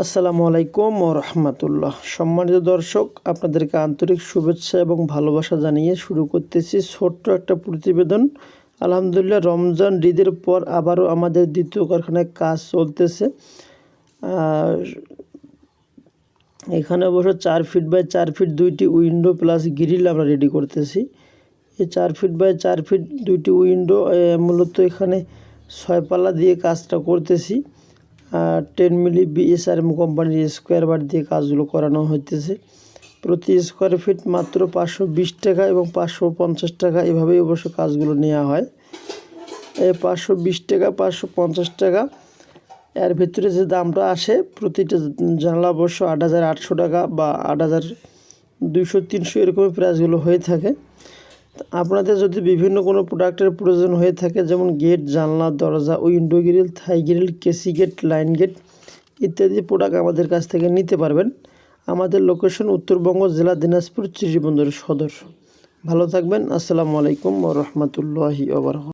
আসসালামু আলাইকুম ওয়া রাহমাতুল্লাহ। সম্মানিত দর্শক, আপনাদেরকে আন্তরিক শুভেচ্ছা এবং ভালোবাসা জানিয়ে শুরু করতেছি ছোট্ট একটা প্রতিবেদন। আলহামদুলিল্লাহ, রমজান ঈদের পর আবারও আমাদের দ্বিতীয় কারখানায় কাজ চলতেছে। এখানে অবশ্য 4 ফিট বাই 4 ফিট 2টি উইন্ডো প্লাস গ্রিল আমরা রেডি করতেছি। এই 4 ফিট বাই 4 ফিট 2টি উইন্ডো মূলত এখানে 6 পাল্লা দিয়ে কাজটা করতেছি। 10 মিলি বিএসআরএম কোম্পানির স্কোয়ার বার দিয়ে কাজগুলো করানো হইতেছে। প্রতি স্কোয়ার ফিট মাত্র 520 টাকা এবং 550 টাকা এভাবেই অবশ্য কাজগুলো নেওয়া হয়। এই 520 টাকা 550 টাকা এর ভিতরে যে দামটা আসে, প্রতিটা জানলা অবশ্য 8,800 টাকা বা 8,200-300 এরকম প্রাইসগুলো হয়ে থাকে। আপনাদের যদি বিভিন্ন কোনো প্রোডাক্টের প্রয়োজন হয়ে থাকে, যেমন গেট, জানলা, দরজা, উইন্ডো গ্রিল, থাই গ্রিল, কেসি গেট, লাইন গেট ইত্যাদি প্রোডাক্ট আমাদের কাছ থেকে নিতে পারবেন। আমাদের লোকেশন উত্তরবঙ্গ জেলা দিনাজপুর, চিরিবন্দর সদর। ভালো থাকবেন। আসসালামু আলাইকুম ওয়া রাহমাতুল্লাহি ওয়া বারাকাতুহু।